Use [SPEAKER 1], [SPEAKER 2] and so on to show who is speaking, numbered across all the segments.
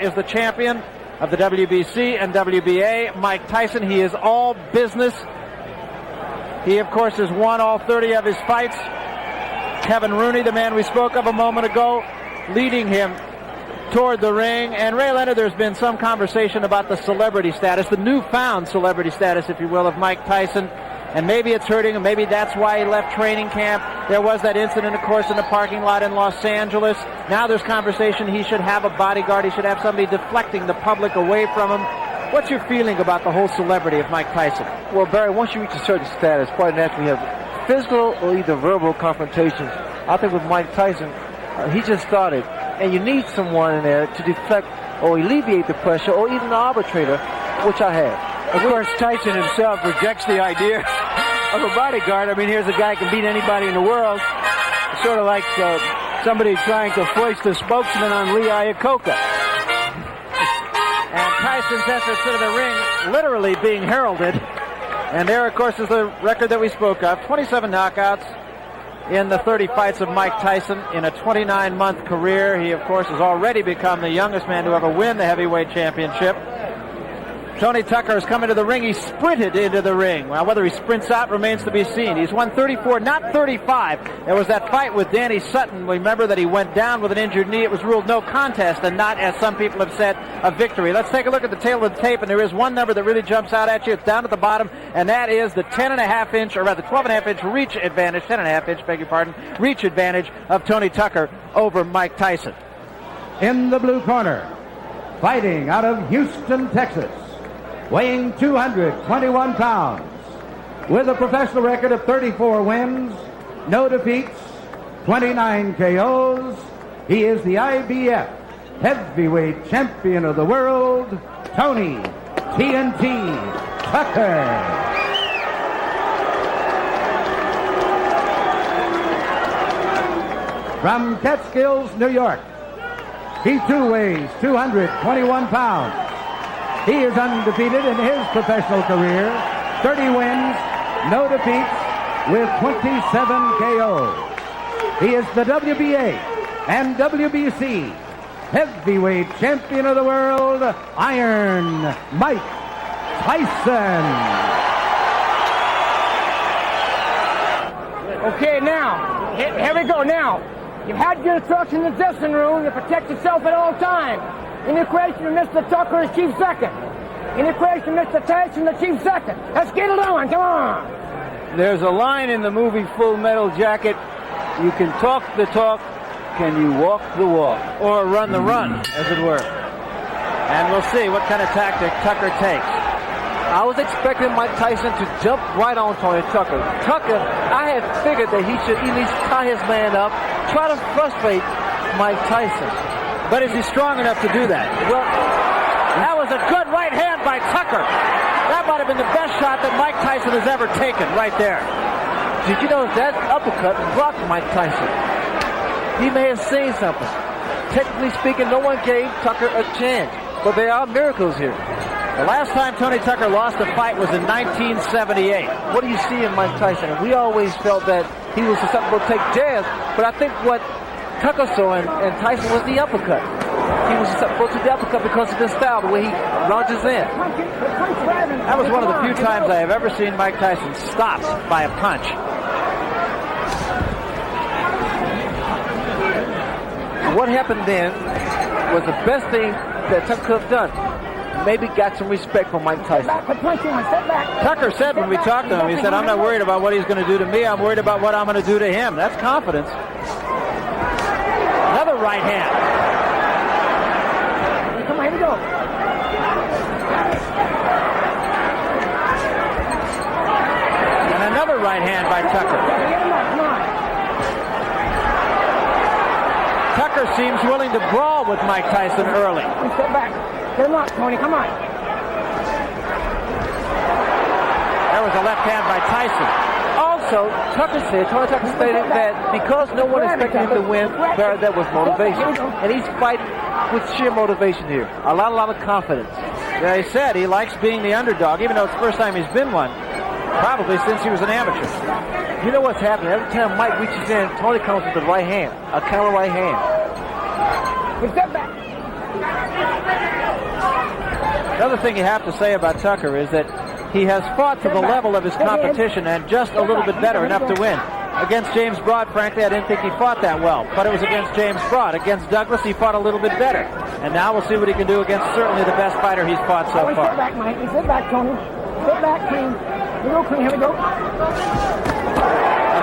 [SPEAKER 1] is the champion of the WBC and WBA, Mike Tyson. He is all business. He, of course, has won all 30 of his fights. Kevin Rooney, the man we spoke of a moment ago, leading him toward the ring. And Ray Leonard, there's been some conversation about the celebrity status, the newfound celebrity status, if you will, of Mike Tyson. And maybe it's hurting him. Maybe that's why he left training camp. There was that incident, of course, in the parking lot in Los Angeles. Now there's conversation he should have a bodyguard. He should have somebody deflecting the public away from him. What's your feeling about the whole celebrity of Mike Tyson?
[SPEAKER 2] Well, Barry, once you reach a certain status, quite naturally you have physical or either verbal confrontations. I think with Mike Tyson, he just started. And you need someone in there to deflect or alleviate the pressure, or even an arbitrator, which I have.
[SPEAKER 3] Of course, Tyson himself rejects the idea of a bodyguard. I mean, here's a guy who can beat anybody in the world. Sort of like somebody trying to foist a spokesman on Lee Iacocca.
[SPEAKER 1] And Tyson's entrance to the ring literally being heralded. And there, of course, is the record that we spoke of. 27 knockouts in the 30 fights of Mike Tyson in a 29-month career. He, of course, has already become the youngest man to ever win the heavyweight championship. Tony Tucker has come into the ring. He sprinted into the ring. Well, whether he sprints out remains to be seen. He's won 34, not 35. There was that fight with Danny Sutton. Remember that he went down with an injured knee. It was ruled no contest and not, as some people have said, a victory. Let's take a look at the tail of the tape, and there is one number that really jumps out at you. It's down at the bottom, and that is the 10.5-inch, or rather 12.5-inch reach advantage, 10.5-inch, beg your pardon, reach advantage of Tony Tucker over Mike Tyson.
[SPEAKER 4] In the blue corner, fighting out of Houston, Texas, weighing 221 pounds, with a professional record of 34 wins, no defeats, 29 KOs, he is the IBF heavyweight champion of the world, Tony TNT Tucker. From Catskills, New York, he too weighs 221 pounds. He is undefeated in his professional career, 30 wins, no defeats, with 27 KOs. He is the WBA and WBC heavyweight champion of the world, Iron Mike Tyson.
[SPEAKER 5] Okay, now, here we go now. You've had your instructions in the dressing room to protect yourself at all times. In the equation of Mr. Tucker is chief second. In the equation of Mr. Tyson, the chief second. Let's get it on, come on.
[SPEAKER 3] There's a line in the movie Full Metal Jacket. You can talk the talk, can you walk the walk?
[SPEAKER 1] Or run the run, as it were. And we'll see what kind of tactic Tucker takes.
[SPEAKER 2] I was expecting Mike Tyson to jump right on Tony Tucker. Tucker, I had figured that he should at least tie his man up, try to frustrate Mike Tyson.
[SPEAKER 1] But is he strong enough to do that?
[SPEAKER 2] Well,
[SPEAKER 1] that was a good right hand by Tucker. That might have been the best shot that Mike Tyson has ever taken, right there.
[SPEAKER 2] did you know that uppercut blocked Mike Tyson? He may have seen something. Technically speaking, no one gave Tucker a chance. But there are miracles here.
[SPEAKER 1] The last time Tony Tucker lost a fight was in 1978.
[SPEAKER 2] What do you see in Mike Tyson? And we always felt that he was susceptible to take jabs, but I think what Tucker saw in Tyson was the uppercut. He was susceptible to the uppercut because of his style, the way he launches in.
[SPEAKER 1] That was one of the few times I have ever seen Mike Tyson stopped by a punch.
[SPEAKER 2] What happened then was the best thing that Tucker could have done. Maybe got some respect from Mike Tyson.
[SPEAKER 1] Tucker said when we talked to him, he said, I'm not worried about what he's going to do to me. I'm worried about what I'm going to do to him. That's confidence. Another right hand.
[SPEAKER 5] Come on, here we go.
[SPEAKER 1] And another right hand by Tucker. Tucker seems willing to brawl with Mike Tyson early.
[SPEAKER 5] Step back. Get him up, Tony. Come on.
[SPEAKER 1] There was a left hand by Tyson.
[SPEAKER 2] Also, Tony Tucker stated that because no one expected him to win, that was motivation. And he's fighting with sheer motivation here. A lot of confidence.
[SPEAKER 1] Yeah, he said he likes being the underdog, even though it's the first time he's been one. Probably since he was an amateur.
[SPEAKER 2] You know what's happening? Every time Mike reaches in, Tony comes with the right hand. A counter right hand.
[SPEAKER 5] Step back.
[SPEAKER 1] Another thing you have to say about Tucker is that he has fought to the level of his competition and just a little bit better, enough to win. Against James Broad, frankly, I didn't think he fought that well, but it was against James Broad. Against Douglas, he fought a little bit better. And now we'll see what he can do against certainly the best fighter he's fought so far.
[SPEAKER 5] Sit back, Mike. Sit back, Tony. Sit back, clean. Here we go, clean. Here we go.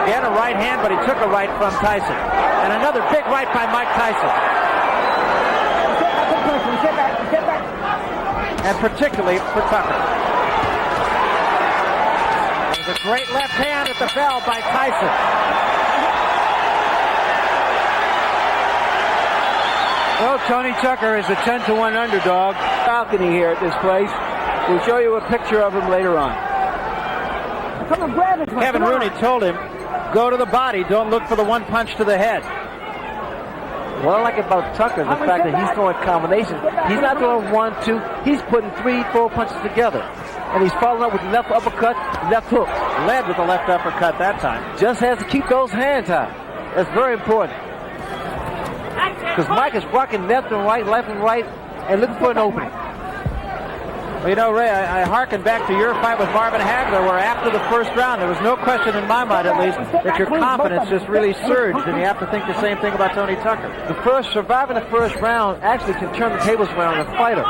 [SPEAKER 1] Again, a right hand, but he took a right from Tyson. And another big right by Mike Tyson.
[SPEAKER 5] Sit back. Sit back.
[SPEAKER 1] And particularly for Tucker. There's a great left hand at the bell by Tyson.
[SPEAKER 3] Well, Tony Tucker is a 10-1 underdog. Balcony here at this place. We'll show you a picture of him later on.
[SPEAKER 5] Come on, grab it.
[SPEAKER 1] Kevin Rooney told him, go to the body, don't look for the one punch to the head.
[SPEAKER 2] What I like about Tucker is the fact that he's throwing combinations. He's not throwing 1, 2. He's putting 3, 4 punches together. And he's following up with the left uppercut, left hook.
[SPEAKER 1] Led with the left uppercut that time.
[SPEAKER 2] Just has to keep those hands high. That's very important. Because Mike is rocking left and right, and looking for an opening.
[SPEAKER 1] Well, you know, Ray, I hearken back to your fight with Marvin Hagler, where after the first round, there was no question in my mind, at least, that your confidence just really surged, and you have to think the same thing about Tony Tucker.
[SPEAKER 2] Surviving the first round actually can turn the tables around on a fighter.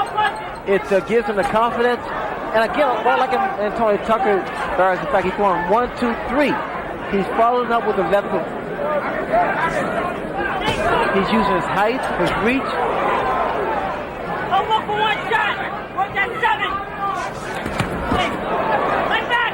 [SPEAKER 2] It gives him the confidence. And again, what I like in Tony Tucker is the fact he's going 1, 2, 3. He's following up with the left hook. He's using his height, his reach.
[SPEAKER 6] Oh, look for one shot! What's that 7? Like that!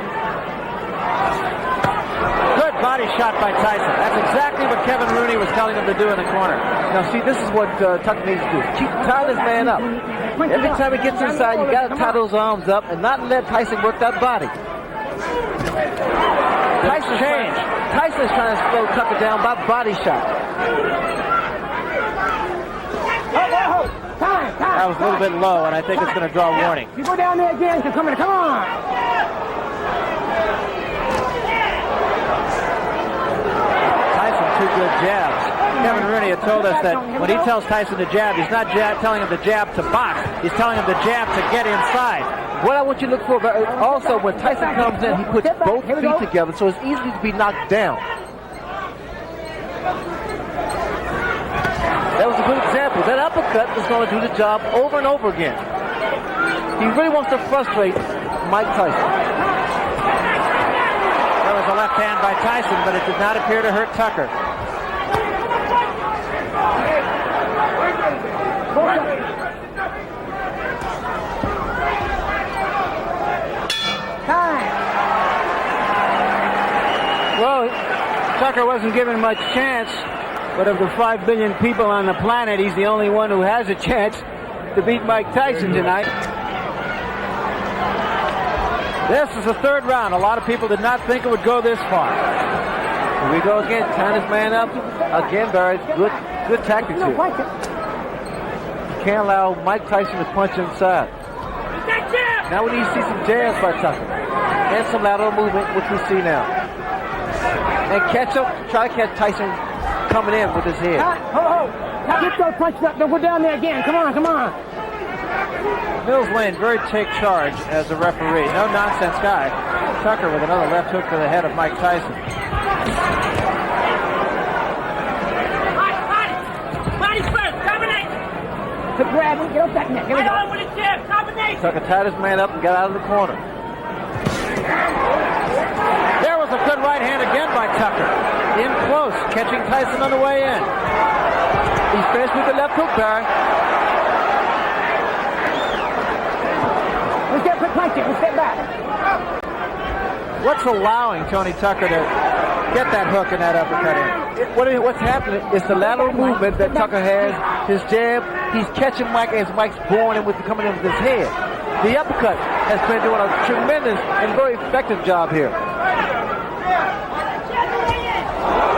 [SPEAKER 1] Good body shot by Tyson. That's exactly what Kevin Rooney was telling him to do in the corner.
[SPEAKER 2] Now, see, this is what Tucker needs to do. Keep tying this man up. Every time he gets inside, you got to tie those arms up and not let Tyson work that body. Tyson's trying to slow Tucker down by body shot.
[SPEAKER 1] That was a little bit low, and I think it's going to draw a warning.
[SPEAKER 5] You go down there again. Come on.
[SPEAKER 1] Tyson, 2 good jabs. Kevin Rooney had told us that when he tells Tyson to jab, he's not telling him to jab to box. He's telling him to jab to get inside.
[SPEAKER 2] What I want you to look for, but also when Tyson comes in, he puts both feet together, so it's easy to be knocked down. That was a good example. That uppercut is going to do the job over and over again. He really wants to frustrate Mike Tyson.
[SPEAKER 1] There was a left hand by Tyson, but it did not appear to hurt Tucker.
[SPEAKER 3] Well, Tucker wasn't given much chance, but of the 5 billion people on the planet, he's the only one who has a chance to beat Mike Tyson tonight.
[SPEAKER 1] This is the 3rd round. A lot of people did not think it would go this far.
[SPEAKER 2] Here we go again, tying his man up. Again, Barry, good tactics here. You can't allow Mike Tyson to punch inside. Now we need to see some jabs by Tucker. And some lateral movement, which we see now. And try to catch Tyson coming in with his head.
[SPEAKER 5] Get those punches up. Don't go down there again. Come on.
[SPEAKER 1] Mills Lane, very take charge as a referee. No nonsense guy. Tucker with another left hook to the head of Mike Tyson.
[SPEAKER 6] Body first, combination!
[SPEAKER 5] To grab him, get up that neck. Here we go.
[SPEAKER 6] With a jab, combination!
[SPEAKER 2] Tucker tied his man up and got out of the corner.
[SPEAKER 1] There was a good right hand again by Tucker. In close, catching Tyson on the way in.
[SPEAKER 2] He's finished with the left hook, Barry.
[SPEAKER 5] Let's get back.
[SPEAKER 1] What's allowing Tony Tucker to get that hook and that uppercut in?
[SPEAKER 2] What's happening is the lateral movement that Tucker has, his jab. He's catching Mike as Mike's coming in with his head. The uppercut has been doing a tremendous and very effective job here.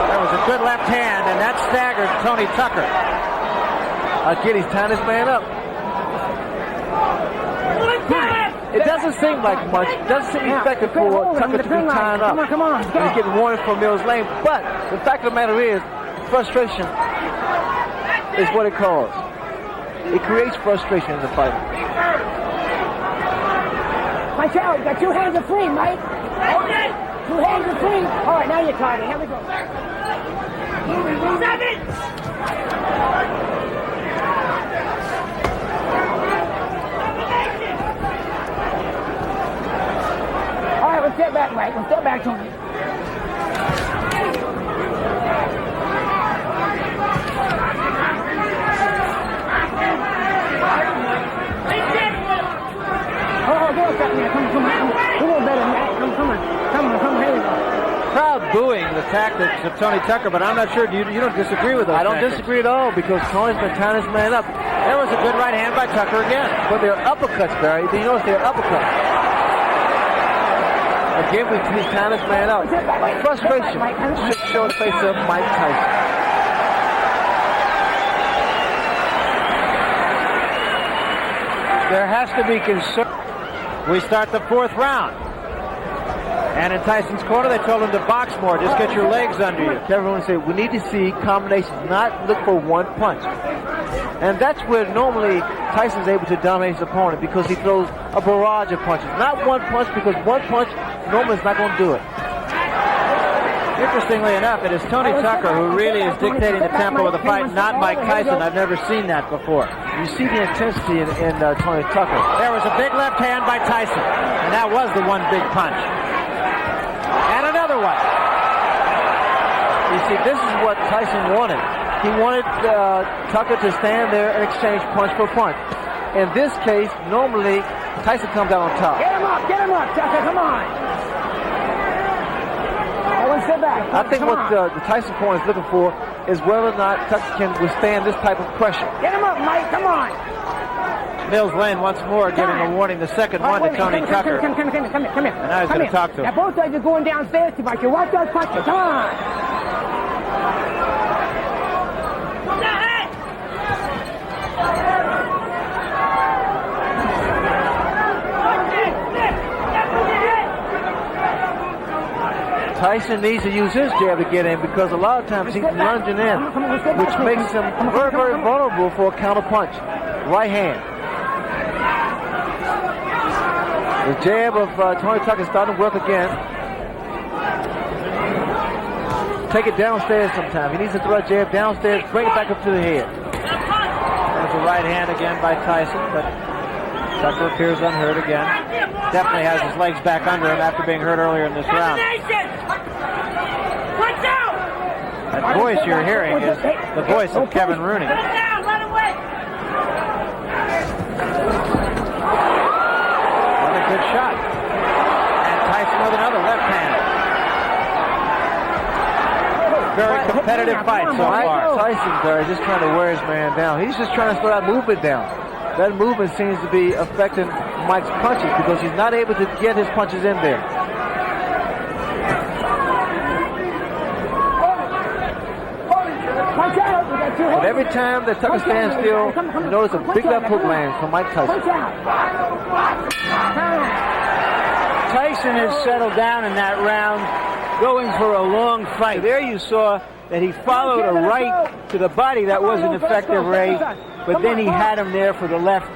[SPEAKER 1] That was a good left hand, and that staggered Tony Tucker.
[SPEAKER 2] Again, he's tying his man up. It doesn't seem like much. It doesn't seem effective for Tucker to be tying up.
[SPEAKER 5] Come on.
[SPEAKER 2] And he's getting warning from Mills Lane. But the fact of the matter is, frustration is what it causes. It creates frustration in the fight.
[SPEAKER 5] Punch out. You got 2 hands are free, Mike.
[SPEAKER 6] Hold it.
[SPEAKER 5] 2 hands are free. All right, now you're targeting. Here we go.
[SPEAKER 6] 7.
[SPEAKER 5] All right, let's step back, Mike. Let's step back, Tony. Oh, go up there. Come on. A little better than that. Come on. Here we go.
[SPEAKER 1] Crowd booing the tactics of Tony Tucker, but I'm not sure. You don't disagree with those
[SPEAKER 2] I don't
[SPEAKER 1] tactics.
[SPEAKER 2] disagree at all because Tony's been tying his man up.
[SPEAKER 1] There was a good right hand by Tucker again.
[SPEAKER 2] But they're uppercuts, Barry. Do you notice they're uppercuts? Again, he's tying his man up. Frustration should show in the face of Mike Tyson.
[SPEAKER 3] There has to be concern.
[SPEAKER 1] We start the 4th round. And in Tyson's corner, they told him to box more. Just get your legs under you.
[SPEAKER 2] Kevin Rooney said, we need to see combinations, not look for one punch. And that's where normally Tyson's able to dominate his opponent because he throws a barrage of punches. Not one punch, because one punch normally is not going to do it.
[SPEAKER 1] Interestingly enough, it is Tony Tucker who really is dictating the tempo of the fight, not Mike Tyson. I've never seen that before.
[SPEAKER 2] You see the intensity in Tony Tucker.
[SPEAKER 1] There was a big left hand by Tyson, and that was the one big punch. And another one.
[SPEAKER 2] You see, this is what Tyson wanted. He wanted Tucker to stand there and exchange punch for punch. In this case, normally, Tyson comes out on top.
[SPEAKER 5] Get him up, Tucker, come on. Sit back.
[SPEAKER 2] I think what the Tyson corner is looking for is whether or not Tucker can withstand this type of pressure.
[SPEAKER 5] Get him up, Mike, come on.
[SPEAKER 1] Mills Lane once more giving a warning, the second one to Tony Tucker.
[SPEAKER 5] Come here.
[SPEAKER 1] And now he's going to talk to him.
[SPEAKER 5] Now both guys are going downstairs too much. You watch those punches, come on.
[SPEAKER 2] Tyson needs to use his jab to get in because a lot of times he's lunging in, which makes him very, very vulnerable for a counter punch. Right hand. The jab of Tony Tucker is starting to work again. Take it downstairs sometime. He needs to throw a jab downstairs, bring it back up to the head.
[SPEAKER 1] There's a right hand again by Tyson, but Tucker appears unhurt again. Definitely has his legs back under him after being hurt earlier in this round.
[SPEAKER 6] Watch out!
[SPEAKER 1] That voice you're hearing is the voice of Kevin Rooney.
[SPEAKER 6] Let him down, let him win.
[SPEAKER 1] Another good shot. And Tyson with another left hand. Very competitive fight so far.
[SPEAKER 2] Tyson's just trying to wear his man down. He's just trying to slow that movement down. That movement seems to be affecting Mike's punches because he's not able to get his punches in there. But every time that Tucker stands still, you notice a big left hook lands from Mike Tyson.
[SPEAKER 3] Tyson has settled down in that round, going for a long fight. There you saw that he followed a right to the body that wasn't effective, Ray, but then he had him there for the left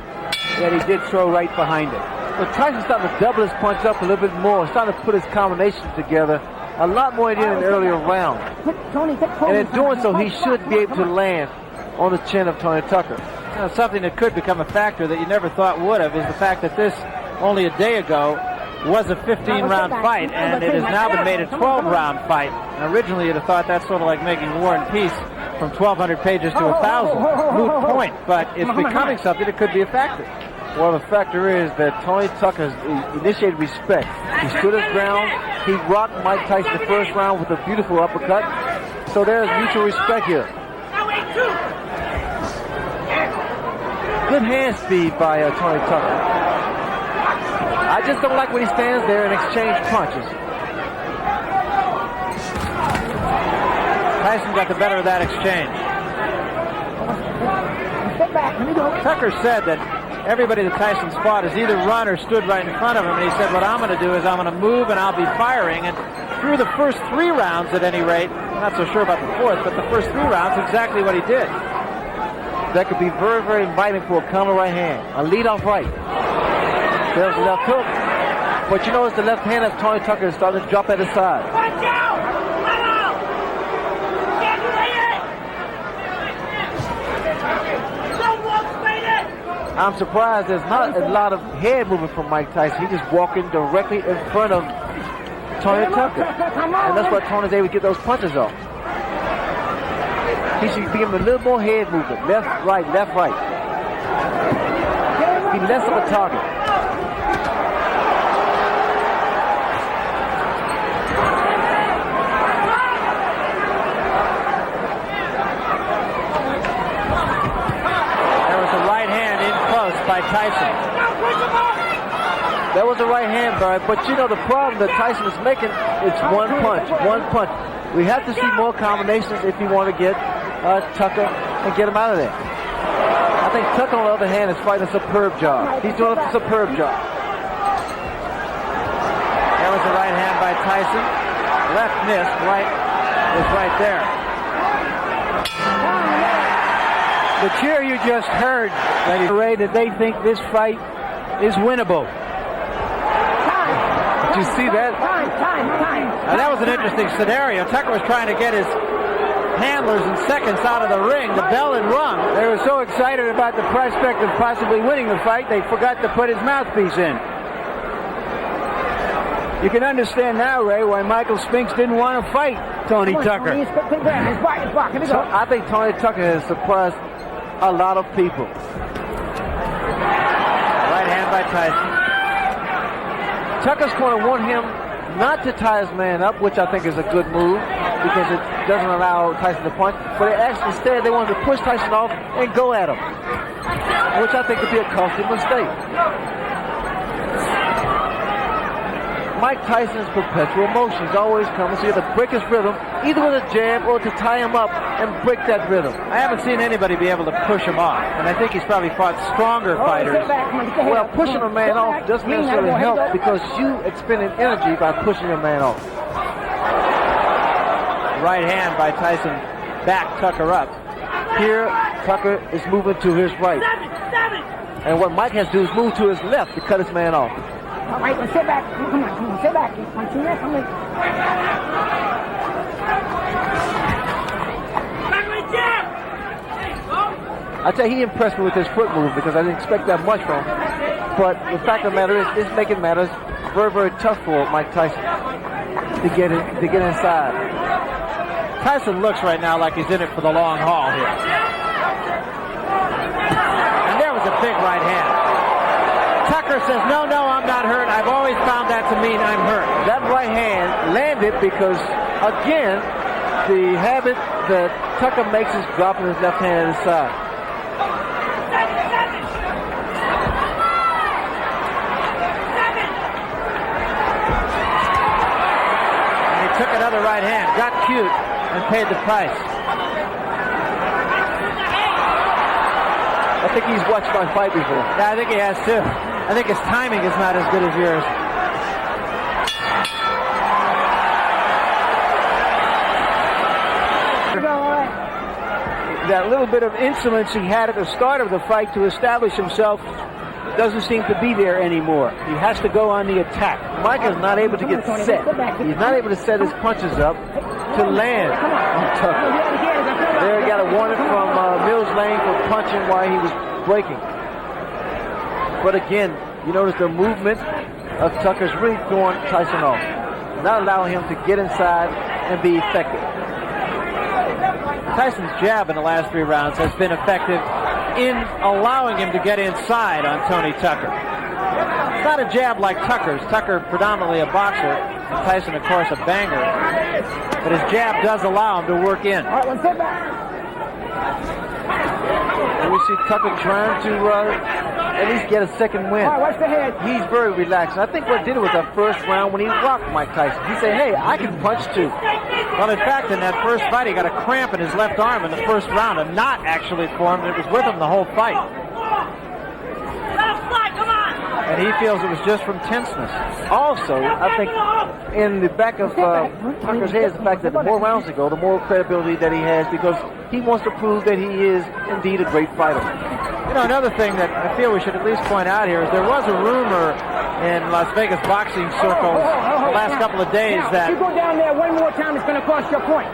[SPEAKER 3] that he did throw right behind it.
[SPEAKER 2] But Tyson's starting to double his punch up a little bit more, starting to put his combinations together a lot more than in the earlier round. And in doing so, he should be able to land on the chin of Tony Tucker.
[SPEAKER 1] You know, something that could become a factor that you never thought would have is the fact that this, only a day ago, was a 15-round fight, and it has now been made a 12-round fight. And originally, you'd have thought that's sort of like making War and Peace from 1,200 pages to 1,000. Moot point, but it's becoming something that could be a factor.
[SPEAKER 2] Well, the factor is that Tony Tucker initiated respect. He stood his ground. He rocked Mike Tyson the first round with a beautiful uppercut. So there's mutual respect here. Good hand speed by Tony Tucker. I just don't like when he stands there and exchange punches.
[SPEAKER 1] Tyson got the better of that exchange. Tucker said that everybody that Tyson fought has either run or stood right in front of him, and he said, what I'm going to do is I'm going to move and I'll be firing. And through the first 3 rounds, at any rate, I'm not so sure about the fourth, but the first 3 rounds, exactly what he did.
[SPEAKER 2] That could be very, very inviting for a counter right hand. A lead-off right. There's the left hook. But you notice the left hand of Tony Tucker is starting to drop at his side.
[SPEAKER 6] Watch out! Come on! Can't play it! Don't walk straight in!
[SPEAKER 2] I'm surprised there's not a lot of head movement from Mike Tyson. He's just walking directly in front of Tony Tucker. And that's why Tony's able to get those punches off. He should be giving a little more head movement. Left, right, left, right. Be less of a target.
[SPEAKER 1] There was a right hand in close by Tyson.
[SPEAKER 2] That was a right hand, Barry. But you know the problem that Tyson is making, it's one punch, one punch. We have to see more combinations if you want to get Tucker and get him out of there. I think Tucker, on the other hand, is fighting a superb job. He's doing a superb job.
[SPEAKER 1] There was a right hand by Tyson. Left missed. Right was right there.
[SPEAKER 3] The cheer you just heard, Ray, that they think this fight is winnable.
[SPEAKER 2] Did you see that?
[SPEAKER 5] Time.
[SPEAKER 1] Now, that was an interesting scenario. Tucker was trying to get his handlers in seconds out of the ring. The bell had rung.
[SPEAKER 3] They were so excited about the prospect of possibly winning the fight, they forgot to put his mouthpiece in. You can understand now, Ray, why Michael Spinks didn't want to fight Tony Tucker.
[SPEAKER 2] So I think Tony Tucker has surprised a lot of people.
[SPEAKER 1] Right hand by Tyson.
[SPEAKER 2] Tucker's going to want him not to tie his man up, which I think is a good move because it doesn't allow Tyson to punch. But instead, they wanted to push Tyson off and go at him, which I think would be a costly mistake. Mike Tyson's perpetual motion. He's always coming, so you have to break his rhythm, either with a jab or to tie him up and break that rhythm.
[SPEAKER 1] I haven't seen anybody be able to push him off, and I think he's probably fought stronger fighters.
[SPEAKER 2] Well, pushing a man off doesn't necessarily help because you expend energy by pushing a man off.
[SPEAKER 1] Right hand by Tyson back Tucker up.
[SPEAKER 2] Here, Tucker is moving to his right.
[SPEAKER 6] Seven!
[SPEAKER 2] And what Mike has to do is move to his left to cut his man off.
[SPEAKER 5] All right, now sit back. Come on, sit back. Come on.
[SPEAKER 2] I tell you, he impressed me with his foot move because I didn't expect that much from him. But the fact of the matter is, it's making matters very, very tough for Mike Tyson to get inside.
[SPEAKER 1] Tyson looks right now like he's in it for the long haul here. And there was a big right hand. Tucker says, no, I'm not hurt. I've always found that to mean I'm hurt.
[SPEAKER 2] That right hand landed because, again, the habit that Tucker makes is dropping his left hand at his side.
[SPEAKER 1] And he took another right hand, got cute, and paid the price.
[SPEAKER 2] I think he's watched my fight before.
[SPEAKER 1] Yeah, I think he has too. I think his timing is not as good as yours.
[SPEAKER 3] That little bit of insolence he had at the start of the fight to establish himself doesn't seem to be there anymore. He has to go on the attack.
[SPEAKER 2] Mike is not able to get set. He's not able to set his punches up to land on Tucker. There he got a warning from Mills Lane for punching while he was breaking. But again, you notice the movement of Tucker's really throwing Tyson off, not allowing him to get inside and be effective.
[SPEAKER 1] Tyson's jab in the last 3 rounds has been effective in allowing him to get inside on Tony Tucker. It's not a jab like Tucker's. Tucker predominantly a boxer, and Tyson, of course, a banger. But his jab does allow him to work in.
[SPEAKER 5] All right, let's sit back.
[SPEAKER 2] And we see Tucker trying to at least get a second win.
[SPEAKER 5] All right, watch the head.
[SPEAKER 2] He's very relaxed. I think what did it was that first round when he rocked Mike Tyson. He said, hey, I can punch too.
[SPEAKER 1] Well, in fact, in that first fight, he got a cramp in his left arm in the first round. A knot actually formed. It was with him the whole fight. And he feels it was just from tenseness.
[SPEAKER 2] Also, I think in the back of Tucker's head is the fact that the more rounds he go, the more credibility that he has because he wants to prove that he is indeed a great fighter.
[SPEAKER 1] You know, another thing that I feel we should at least point out here is there was a rumor in Las Vegas boxing circles the last couple of days
[SPEAKER 5] now,
[SPEAKER 1] that...
[SPEAKER 5] if you go down there one more time, it's going to cost you a point.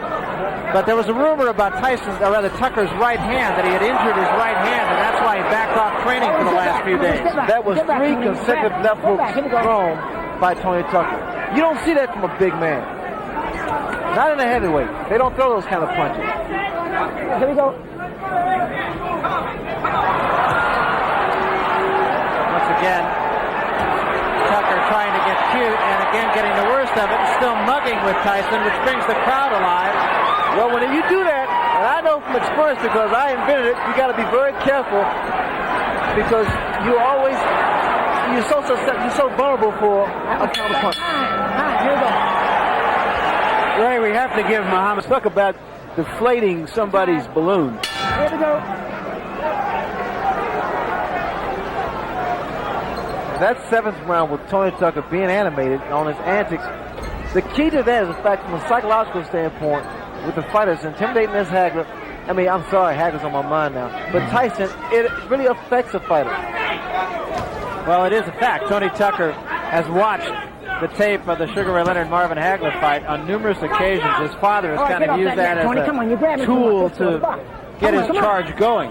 [SPEAKER 1] But there was a rumor about Tucker's right hand, that he had injured his right hand, and that's why he backed off training for the last few days.
[SPEAKER 2] That was 3 consecutive left hooks thrown by Tony Tucker. You don't see that from a big man. Not in a heavyweight. They don't throw those kind of punches.
[SPEAKER 5] Here we go.
[SPEAKER 1] Once again, Tucker trying to get cute, and again getting the worst of it, and still mugging with Tyson, which brings the crowd alive.
[SPEAKER 2] Well, when you do that, and I know from experience because I invented it, you got to be very careful because you're so vulnerable for a counter punch.
[SPEAKER 5] Here we go.
[SPEAKER 3] Ray, we have to give Muhammad talk about deflating somebody's balloon.
[SPEAKER 5] Here we go.
[SPEAKER 2] That 7th round with Tony Tucker being animated on his antics, the key to that is the fact from a psychological standpoint with the fighters intimidating this Hagler. I mean, I'm sorry, Hagler's on my mind now. But Tyson, it really affects a fighter.
[SPEAKER 1] Well, it is a fact. Tony Tucker has watched the tape of the Sugar Ray Leonard Marvin Hagler fight on numerous occasions. His father has kind of used that as a tool to get his charge going.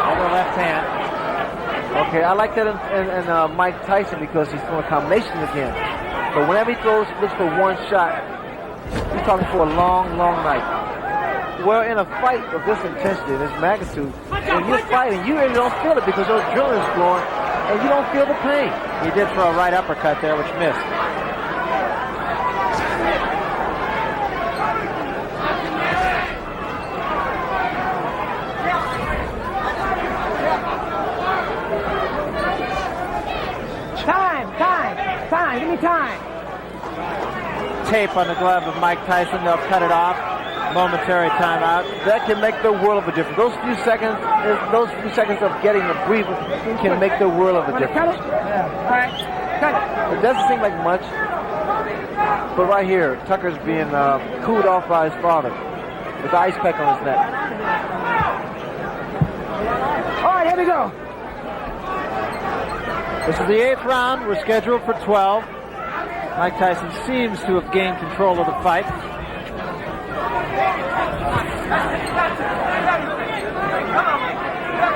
[SPEAKER 1] Over left hand.
[SPEAKER 2] Okay, I like that in Mike Tyson because he's throwing combinations again. But whenever he looks for one shot, he's talking for a long, long night. Well, in a fight of this intensity, this magnitude, when you're fighting, you really don't feel it because your adrenaline is flowing and you don't feel the pain.
[SPEAKER 1] He did throw a right uppercut there, which missed.
[SPEAKER 5] Time, give me time.
[SPEAKER 1] Tape on the glove of Mike Tyson. They'll cut it off. Momentary timeout.
[SPEAKER 2] That can make the world of a difference. Those few seconds of getting a breather can make the world of a difference.
[SPEAKER 5] Cut it? Yeah. All right, cut it.
[SPEAKER 2] It doesn't seem like much, but right here, Tucker's being cooled off by his father with the ice pack on his neck.
[SPEAKER 5] All right, here we go.
[SPEAKER 1] This is the 8th round. We're scheduled for 12. Mike Tyson seems to have gained control of the fight.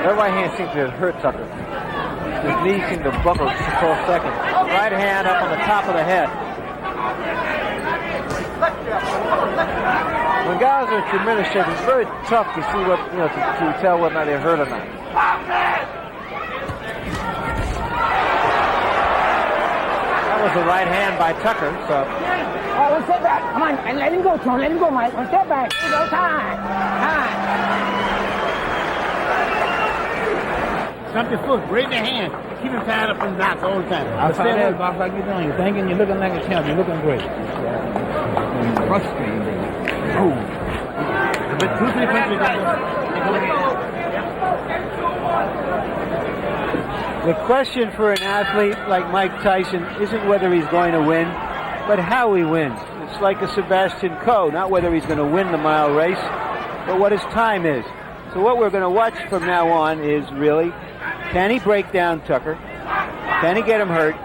[SPEAKER 2] That right hand seems to have hurt Tucker. His knee seemed to buckle just for a second.
[SPEAKER 1] Right hand up on the top of the head.
[SPEAKER 2] When guys are in tremendous shape, it's very tough to see what, to tell whether or not they're hurt or not.
[SPEAKER 1] That was a right hand by Tucker, so.
[SPEAKER 5] All right, one step back. Come on, and let him go, Tony. Let him go, Mike. One step back. Here we go. Time.
[SPEAKER 3] Stump your foot, raise your hand. Keep him tied up in knots all the time.
[SPEAKER 7] I'll stand there, box like you're doing. You're thinking, you're looking like a champ. You're looking great. Frustrating. Oh.
[SPEAKER 3] But 2-3 punches.
[SPEAKER 7] The question for an athlete like Mike Tyson isn't whether he's going to win, but how he wins. It's like a Sebastian Coe, not whether he's going to win the mile race, but what his time is. So what we're going to watch from now on is really, can he break down Tucker? Can he get him hurt?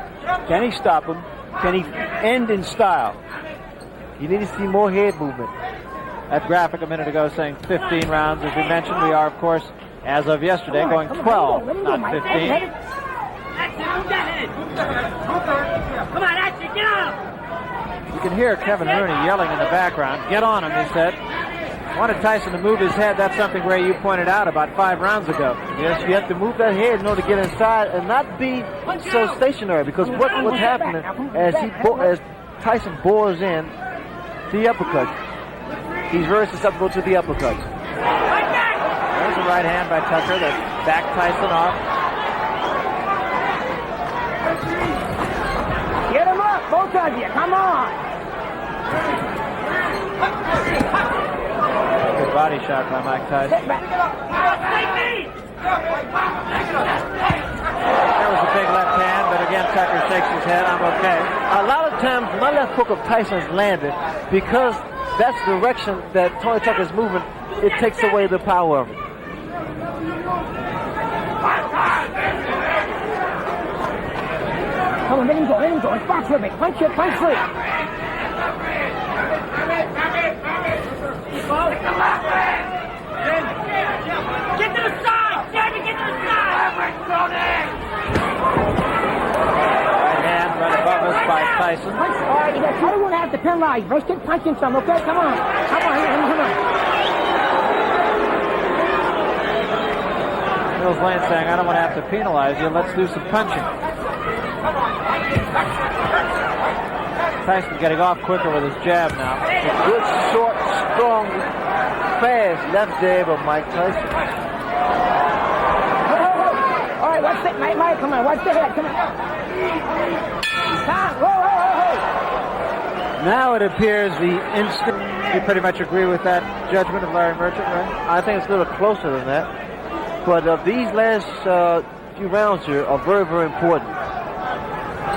[SPEAKER 7] Can he stop him? Can he end in style?
[SPEAKER 2] You need to see more head movement.
[SPEAKER 1] That graphic a minute ago saying 15 rounds. As we mentioned, we are, of course, as of yesterday, going 12, not 15.
[SPEAKER 6] That's it, move that head. Come on, that's it, get on him.
[SPEAKER 1] You can hear Kevin Rooney yelling in the background. Get on him, he said. Wanted Tyson to move his head. That's something, Ray, you pointed out about 5 rounds ago.
[SPEAKER 2] Yes, you have to move that head in order to get inside and not be so stationary because what's happening as Tyson bores in to the uppercut, he's very susceptible to the uppercuts.
[SPEAKER 1] There's a right hand by Tucker that backed Tyson off.
[SPEAKER 5] Get him up, both of you. Come on.
[SPEAKER 1] Good body shot by Mike Tyson.
[SPEAKER 5] Sit back.
[SPEAKER 1] That was a big left hand, but again, Tucker shakes his head. I'm okay.
[SPEAKER 2] A lot of times, my left hook of Tyson's landed because that's the direction that Tony Tucker's moving. It takes away the power of it.
[SPEAKER 5] Come on, let him go. It's box with me. Punch free.
[SPEAKER 6] Get to the side! Jamie, get to the side!
[SPEAKER 1] Right hand right above us by Tyson.
[SPEAKER 5] Punch. All right, you got to one have to penalize. Let's keep punching some, okay? Come on.
[SPEAKER 1] Mills Lane saying, I don't want to have to penalize you. Let's do some punching. Tyson getting off quicker with his jab now.
[SPEAKER 2] A good, short, strong, fast left jab of Mike Tyson.
[SPEAKER 5] All right, watch it, Mike. Come on, watch the head. Come on. Whoa.
[SPEAKER 1] Now it appears the instant. You pretty much agree with that judgment of Larry Merchant, right?
[SPEAKER 2] I think it's a little closer than that. But these last few rounds here are very, very important.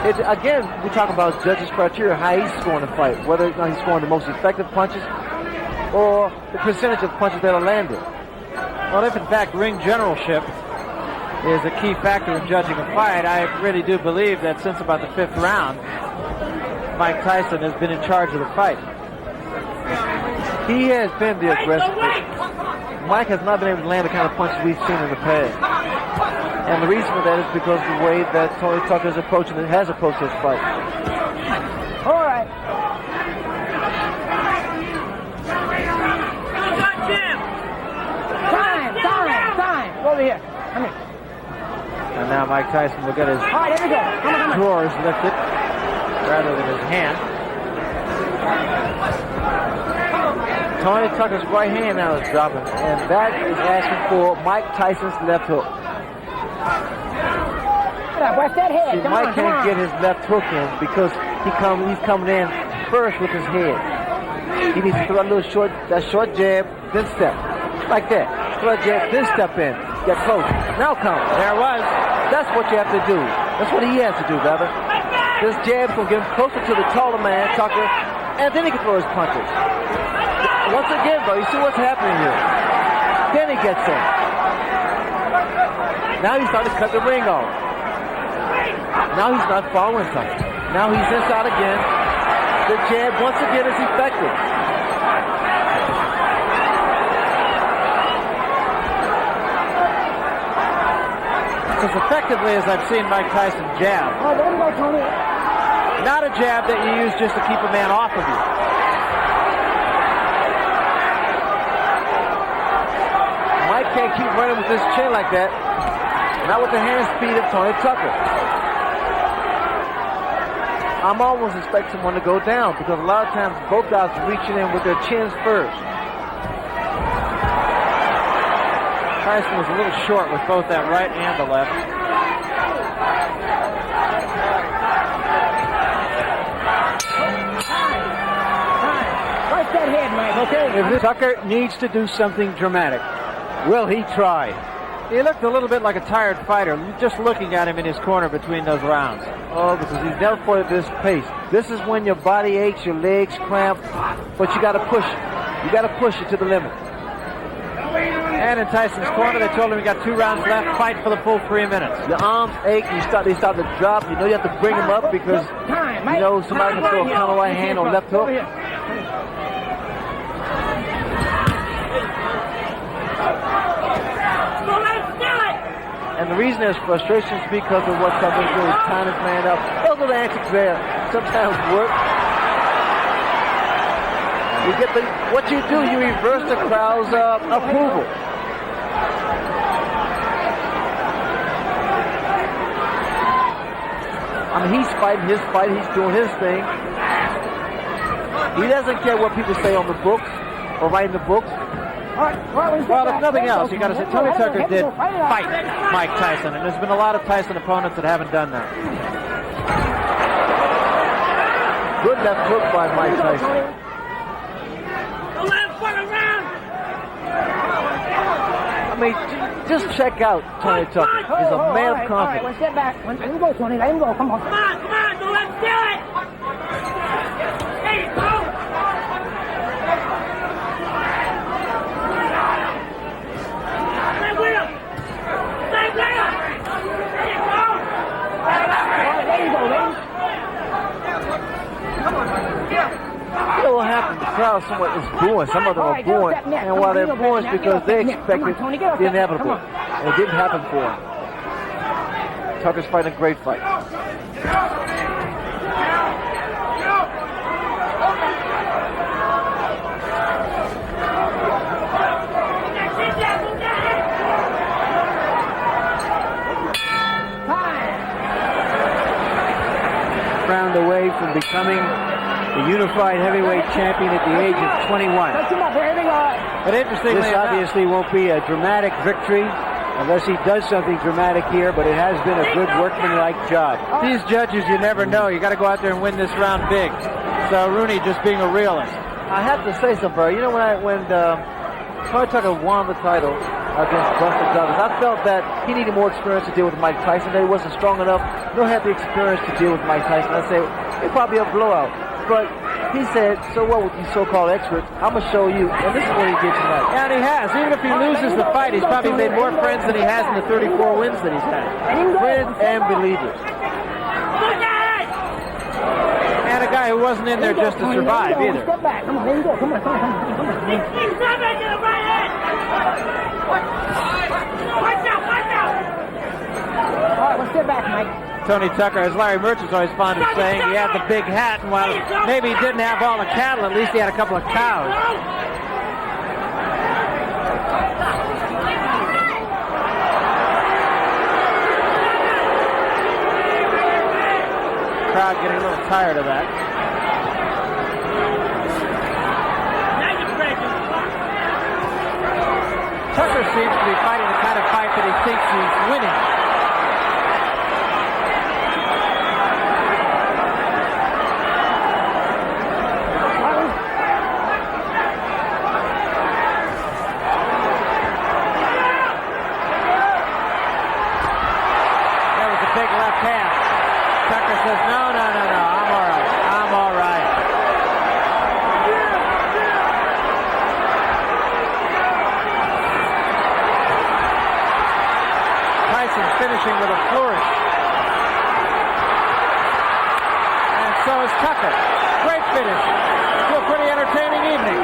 [SPEAKER 2] Again, we talk about judges' criteria, how he's scoring the fight, whether or not he's scoring the most effective punches or the percentage of punches that are landed.
[SPEAKER 1] Well, if in fact ring generalship is a key factor in judging a fight, I really do believe that since about the 5th round, Mike Tyson has been in charge of the fight.
[SPEAKER 2] He has been the aggressor. Mike has not been able to land the kind of punches we've seen in the past. And the reason for that is because of the way that Tony Tucker is approaching and has approached this fight.
[SPEAKER 5] All right. Time. Over here. Come here.
[SPEAKER 1] And now Mike Tyson will get his
[SPEAKER 5] All right, here we go. Come on.
[SPEAKER 1] drawers lifted rather than his hand.
[SPEAKER 2] Tony Tucker's right hand now is dropping, and that is asking for Mike Tyson's left hook.
[SPEAKER 5] Watch that head.
[SPEAKER 2] See, Mike can't get his left hook in because he's coming in first with his head. He needs to throw a little short jab, then step. Like that. Throw a jab, then step in. Get close. Now come.
[SPEAKER 1] There was.
[SPEAKER 2] That's what you have to do. That's what he has to do, brother. This jab's going to get him closer to the taller man, Tucker, and then he can throw his punches. Once again, though, you see what's happening here. Then he gets in. Now he's starting to cut the ring off. Now he's not following something. Now he's inside again. The jab, once again, is effective.
[SPEAKER 1] As effectively as I've seen Mike Tyson jab.
[SPEAKER 5] Oh, there we go, Tony.
[SPEAKER 1] Not a jab that you use just to keep a man off of you.
[SPEAKER 2] Mike can't keep running with his chin like that. Not with the hand speed of Tony Tucker. I'm almost expecting someone to go down because a lot of times both guys are reaching in with their chins first.
[SPEAKER 1] Tyson was a little short with both that right and the left.
[SPEAKER 5] Watch that head, Mike, okay?
[SPEAKER 7] If Tucker needs to do something dramatic, will he try?
[SPEAKER 1] He looked a little bit like a tired fighter, just looking at him in his corner between those rounds.
[SPEAKER 2] Oh, because he's never fought at this pace. This is when your body aches, your legs cramp, but you got to push it. You got to push it to the limit.
[SPEAKER 1] And in Tyson's corner, they told him he got 2 rounds left. Fight for the full 3 minutes.
[SPEAKER 2] Your arms ache. They start to drop. You know you have to bring them up because you know somebody can throw a counter right hand or left hook. And the reason there's frustration is because of what Tucker's doing. He's tying his man up. Those little antics there sometimes work. You get what you do, you reverse the crowd's approval. I mean, he's fighting his fight. He's doing his thing. He doesn't care what people say on the books or write in the books.
[SPEAKER 1] Well, if nothing else, you got to say Tony Tucker did fight Mike Tyson, and there's been a lot of Tyson opponents that haven't done that.
[SPEAKER 2] Good left hook by Mike Tyson. mean, just check out Tony Tucker. He's a man of
[SPEAKER 5] All right,
[SPEAKER 2] confidence.
[SPEAKER 5] one step back. Let him go, Tony. Let him go. Come on.
[SPEAKER 6] Come on, don't let him do it! There you go! Stay with him! Stay with him! There you go!
[SPEAKER 5] All right, there you go, baby.
[SPEAKER 2] You know what happened? The crowd somewhat is booing. Some of them are booing. And while they're booing, it's because they expected the inevitable. And it didn't happen for him. Tucker's fighting a great fight.
[SPEAKER 7] Round away from becoming the unified heavyweight champion at the age of 21.
[SPEAKER 1] But interestingly
[SPEAKER 7] This
[SPEAKER 1] enough,
[SPEAKER 7] obviously won't be a dramatic victory unless he does something dramatic here, but it has been a good workmanlike job.
[SPEAKER 1] these judges, you never know. You got to go out there and win this round big. So Rooney just being a realist.
[SPEAKER 2] I have to say something, Barry. You know, when Tony Tucker won the title against Buster Douglas, I felt that he needed more experience to deal with Mike Tyson, that he wasn't strong enough, nor had the experience to deal with Mike Tyson. I said, it'd probably be a blowout. But he said, so what with these so-called experts? I'm going to show you. And this is what he did tonight.
[SPEAKER 1] And he has. Even if he loses the fight, he's probably made more friends than he has in the 34 wins that he's had.
[SPEAKER 2] Friends and believers.
[SPEAKER 1] And a guy who wasn't in there just to survive either.
[SPEAKER 5] Step back. Come on, there you go. Come on.
[SPEAKER 6] He's coming to the right hand! Watch out!
[SPEAKER 5] All right, one step back, Mike.
[SPEAKER 1] Tony Tucker, as Larry Merchant's always fond of saying, he had the big hat, and while maybe he didn't have all the cattle, at least he had a couple of cows. Crowd getting a little tired of that. Tucker seems to be fighting the kind of fight that he thinks he's winning. Big left hand. Tucker says, no, I'm all right. Tyson's finishing with a flourish. And so is Tucker. Great finish to a pretty entertaining evening.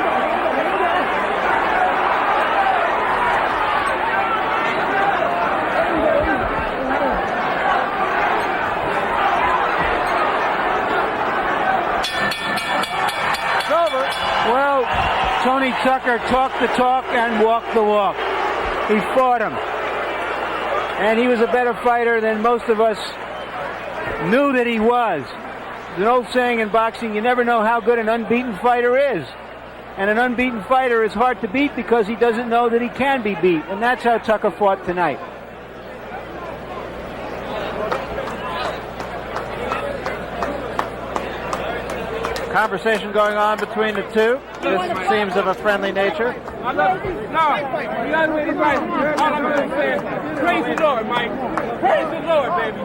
[SPEAKER 7] Well, Tony Tucker talked the talk and walked the walk. He fought him. And he was a better fighter than most of us knew that he was. There's an old saying in boxing, you never know how good an unbeaten fighter is. And an unbeaten fighter is hard to beat because he doesn't know that he can be beat. And that's how Tucker fought tonight.
[SPEAKER 1] Conversation going on between the two. This seems of a friendly nature.
[SPEAKER 8] No, you gotta win it right. All I'm gonna say is, praise the Lord, Mike. Praise the Lord, baby.